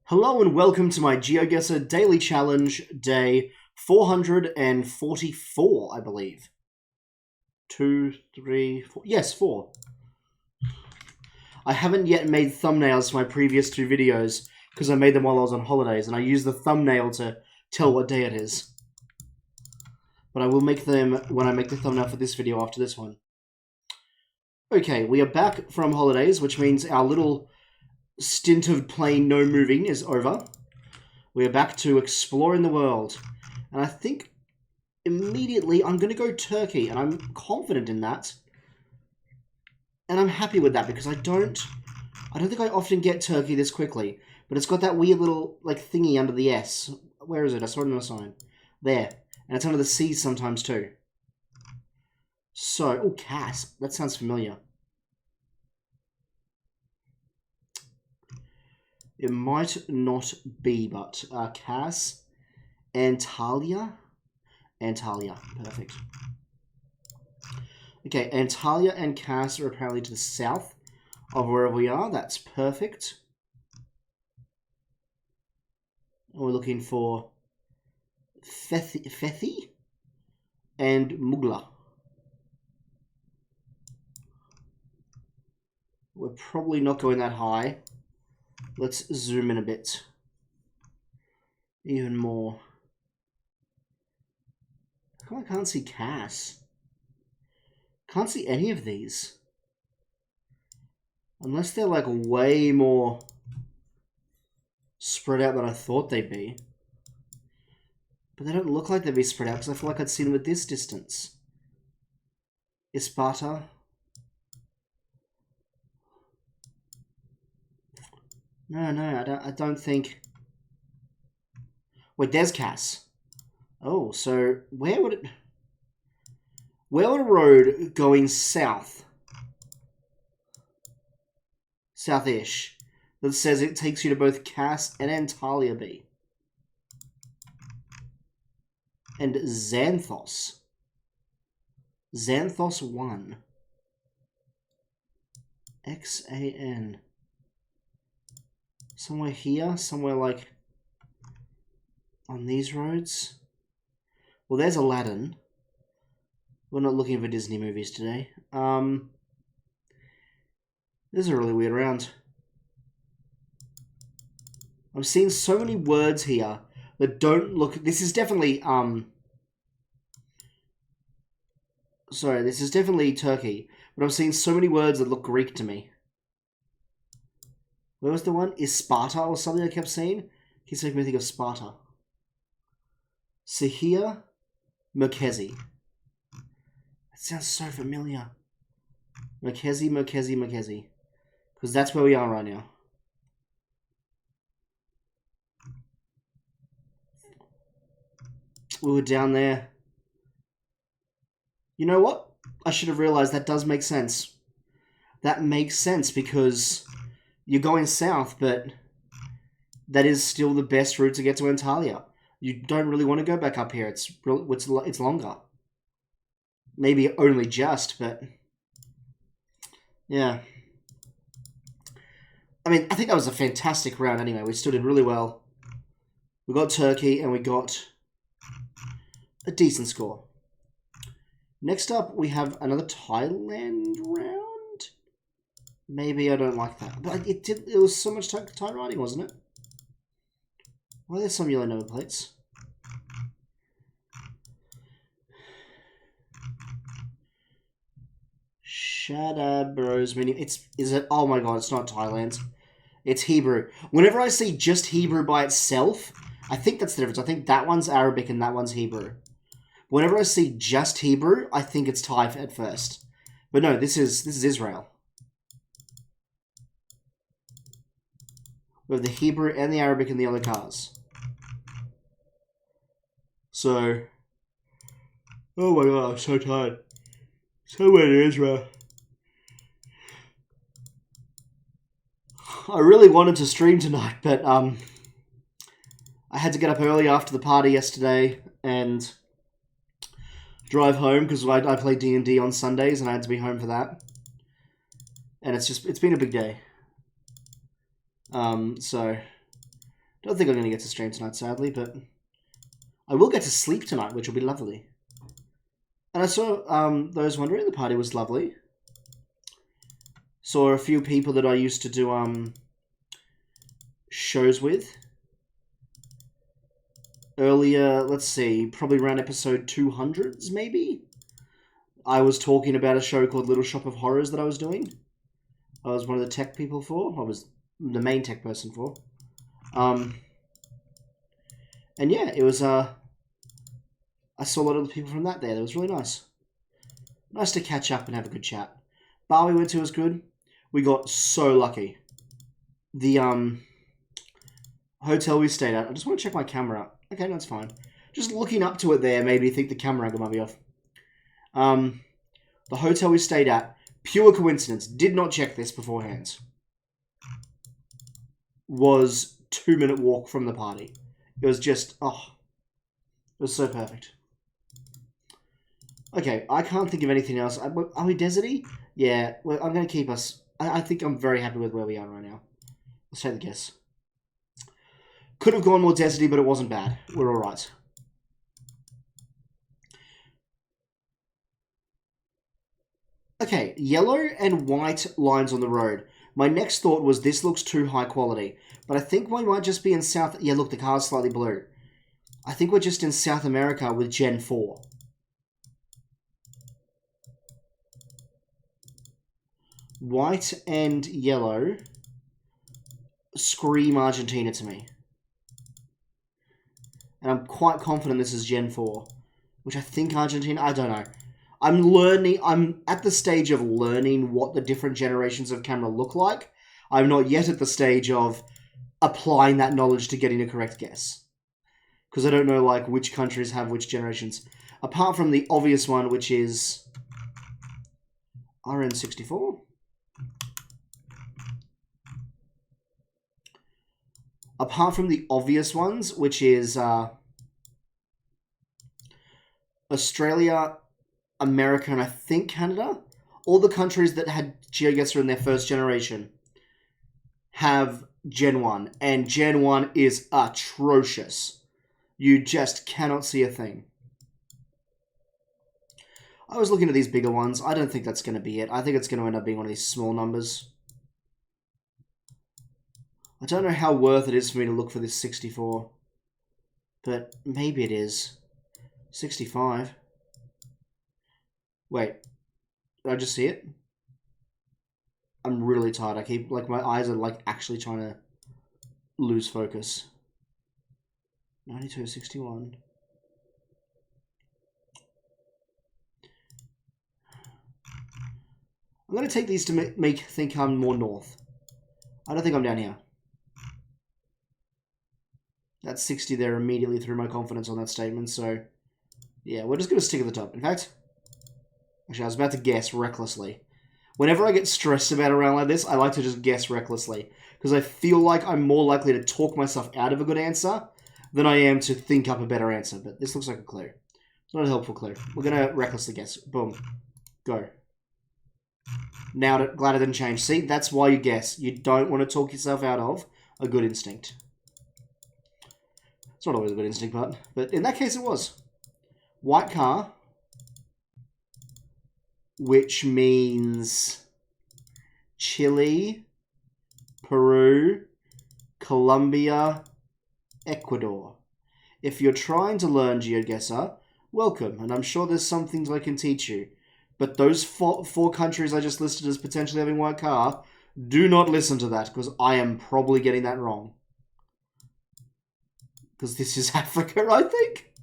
Hello and welcome to my GeoGuessr Daily Challenge, day 444, I believe. 2, 3, 4. Yes, 4. I haven't yet made thumbnails for my previous two videos because I made them while I was on holidays, and I used the thumbnail to tell what day it is. But I will make them when I make the thumbnail for this video after this one. Okay, we are back from holidays, which means our little stint of playing no moving is over. We are back to exploring the world. And I think immediately I'm going to go Turkey, and I'm confident in that. And I'm happy with that because I don't think I often get Turkey this quickly. But it's got that weird little like thingy under the S. Where is it? I saw it on a sign. There. And it's under the C sometimes too. So, oh, Cass. That sounds familiar. It might not be, but Cass, Antalya, perfect. Okay, Antalya and Cass are apparently to the south of wherever we are. That's perfect. And we're looking for Fethi and Mugla. We're probably not going that high. Let's zoom in a bit. Even more. I can't see Cass. Can't see any of these. Unless they're like way more spread out than I thought they'd be. But they don't look like they'd be spread out because I feel like I'd seen them at this distance. Isparta. No, I don't think... Wait, there's Cass. Oh, so where would a road going south, southish, that says it takes you to both Cass and Antalya be? And Xanthos. Xanthos 1. Xan. Somewhere here, somewhere like on these roads. Well, there's Aladdin. We're not looking for Disney movies today. This is a really weird round. I'm seeing so many words here that don't look... This is definitely, sorry, this is definitely Turkey. But I'm seeing so many words that look Greek to me. Where was the one? Isparta or something I kept seeing? Keeps making me think of Sparta. Sahia Merkezi. That sounds so familiar. Merkezi. Because that's where we are right now. We were down there. You know what? I should have realized that does make sense. That makes sense because you're going south, but that is still the best route to get to Antalya. You don't really want to go back up here. It's longer. Maybe only just, but yeah. I mean, I think that was a fantastic round anyway. We still did really well. We got Turkey and we got a decent score. Next up, we have another Thailand round. Maybe I don't like that. But it was so much Thai writing, wasn't it? Why are there some yellow number plates? Shada Bros meaning is it? Oh my god, it's not Thailand. It's Hebrew. Whenever I see just Hebrew by itself, I think that's the difference. I think that one's Arabic and that one's Hebrew. Whenever I see just Hebrew, I think it's Thai at first. But no, this is Israel. We have the Hebrew and the Arabic in the other cars. So, oh my god, I'm so tired. Somewhere in Israel. I really wanted to stream tonight, but I had to get up early after the party yesterday and drive home because I play D&D on Sundays and I had to be home for that. And it's been a big day. So Don't think I'm going to get to stream tonight, sadly, but I will get to sleep tonight, which will be lovely. And I saw those wondering, the party was lovely. Saw a few people that I used to do shows with. Earlier, let's see, probably around episode 200s, maybe? I was talking about a show called Little Shop of Horrors that I was doing. I was one of the tech people for. I was the main tech person for. And yeah, it was, I saw a lot of the people from that there. That was really nice. Nice to catch up and have a good chat. Bar we went to was good. We got so lucky. The, hotel we stayed at, I just want to check my camera. Okay, that's fine. Just looking up to it there made me think the camera angle might be off. The hotel we stayed at, pure coincidence, did not check this beforehand, was 2-minute walk from the party. It was just, oh, it was so perfect. Okay, I can't think of anything else. Are we deserty? Yeah, well, I'm going to keep us. I think I'm very happy with where we are right now. Let's take the guess. Could have gone more deserty, but it wasn't bad. We're alright. Okay, yellow and white lines on the road. My next thought was this looks too high quality. But I think we might just be in South... Yeah, look, the car's slightly blue. I think we're just in South America with Gen 4. White and yellow scream Argentina to me. And I'm quite confident this is Gen 4. Which I think Argentina... I don't know. I'm at the stage of learning what the different generations of camera look like. I'm not yet at the stage of applying that knowledge to getting a correct guess. Because I don't know, like, which countries have which generations. Apart from the obvious one, which is RN64. Apart from the obvious ones, which is Australia, America, and I think Canada, all the countries that had GeoGuessr in their first generation have Gen 1, and Gen 1 is atrocious. You just cannot see a thing. I was looking at these bigger ones. I don't think that's going to be it. I think it's going to end up being one of these small numbers. I don't know how worth it is for me to look for this 64, but maybe it is. 65. Wait, did I just see it? I'm really tired. I keep, like, my eyes are, like, actually trying to lose focus. 92, 61. I'm going to take these to make think I'm more north. I don't think I'm down here. That 60 there immediately threw my confidence on that statement, so... Yeah, we're just going to stick at the top. In fact... Actually, I was about to guess recklessly. Whenever I get stressed about a round like this, I like to just guess recklessly. Because I feel like I'm more likely to talk myself out of a good answer than I am to think up a better answer. But this looks like a clue. It's not a helpful clue. We're going to recklessly guess. Boom. Go. Nailed it. Glad it didn't change. See, that's why you guess. You don't want to talk yourself out of a good instinct. It's not always a good instinct, but in that case it was. White car, which means Chile, Peru, Colombia, Ecuador. If you're trying to learn GeoGuessr, welcome, and I'm sure there's some things I can teach you. But those four countries I just listed as potentially having white car, do not listen to that, because I am probably getting that wrong. Because this is Africa, I think.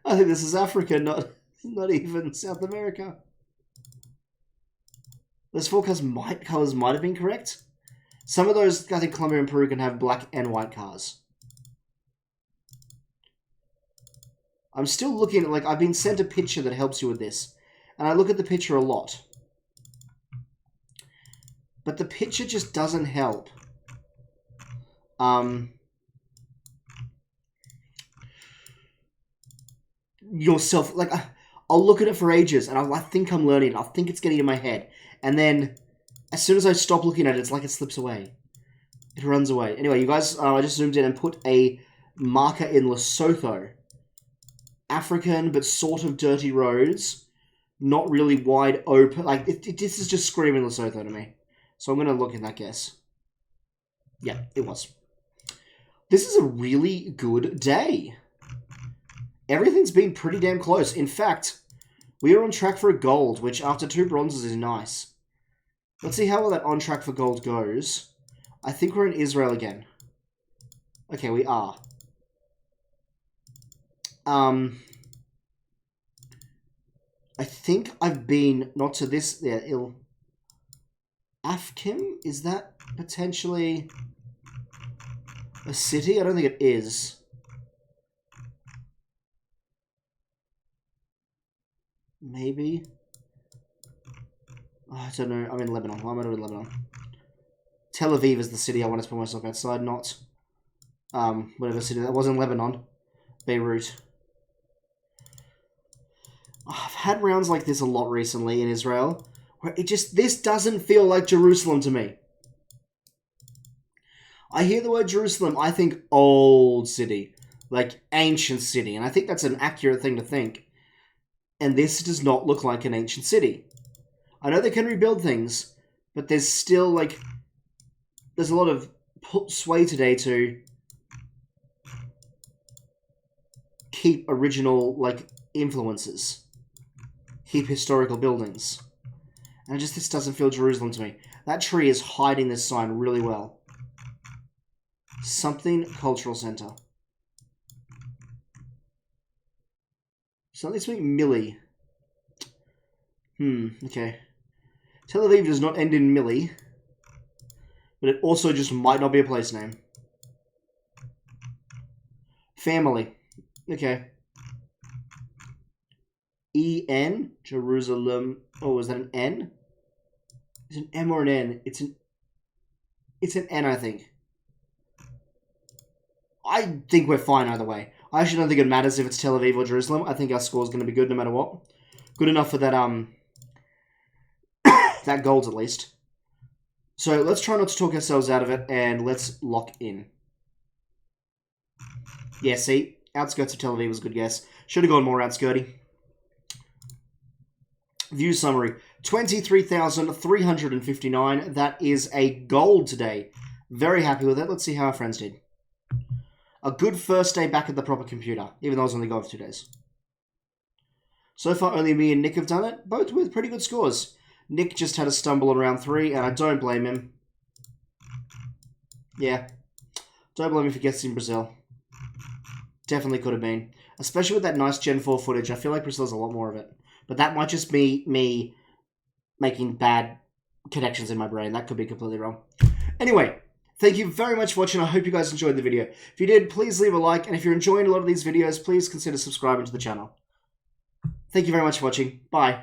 I think this is Africa, not even South America. Those four colors might have been correct. Some of those, I think Colombia and Peru can have black and white cars. I'm still looking at, like, I've been sent a picture that helps you with this. And I look at the picture a lot. But the picture just doesn't help. Yourself, like, I'll look at it for ages, and I think I'm learning it. I think it's getting in my head. And then, as soon as I stop looking at it, it's like it slips away. It runs away. Anyway, you guys, I just zoomed in and put a marker in Lesotho. African, but sort of dirty roads. Not really wide open. Like, this is just screaming Lesotho to me. So I'm going to look in that guess. Yeah, it was. This is a really good day. Everything's been pretty damn close. In fact, we are on track for a gold, which after 2 bronzes is nice. Let's see how well that on track for gold goes. I think we're in Israel again. Okay, we are. I think I've been, not to this, yeah, Afkim? Is that potentially a city? I don't think it is. Maybe. Oh, I don't know. I'm in Lebanon. Why am I in Lebanon? Tel Aviv is the city I want to put myself outside, not whatever city that was in Lebanon. Beirut. Oh, I've had rounds like this a lot recently in Israel, where this doesn't feel like Jerusalem to me. I hear the word Jerusalem, I think old city, like ancient city, and I think that's an accurate thing to think. And this does not look like an ancient city. I know they can rebuild things, but there's still, like, there's a lot of sway today to keep original, like, influences. Keep historical buildings. And this doesn't feel Jerusalem to me. That tree is hiding this sign really well. Something Cultural Center. Something speaking Millie. Okay. Tel Aviv does not end in Millie. But it also just might not be a place name. Family. Okay. E-N, Jerusalem. Oh, is that an N? Is it an M or an N? It's an N, I think. I think we're fine either way. I actually don't think it matters if it's Tel Aviv or Jerusalem. I think our score is going to be good no matter what. Good enough for that, that gold at least. So let's try not to talk ourselves out of it, and let's lock in. Yeah, see? Outskirts of Tel Aviv was a good guess. Should have gone more outskirty. View summary. 23,359. That is a gold today. Very happy with it. Let's see how our friends did. A good first day back at the proper computer, even though I was only gone for 2 days. So far, only me and Nick have done it, both with pretty good scores. Nick just had a stumble on round 3, and I don't blame him. Yeah. Don't blame him if he gets in Brazil. Definitely could have been. Especially with that nice Gen 4 footage, I feel like Brazil has a lot more of it. But that might just be me making bad connections in my brain. That could be completely wrong. Anyway, thank you very much for watching. I hope you guys enjoyed the video. If you did, please leave a like. And if you're enjoying a lot of these videos, please consider subscribing to the channel. Thank you very much for watching. Bye.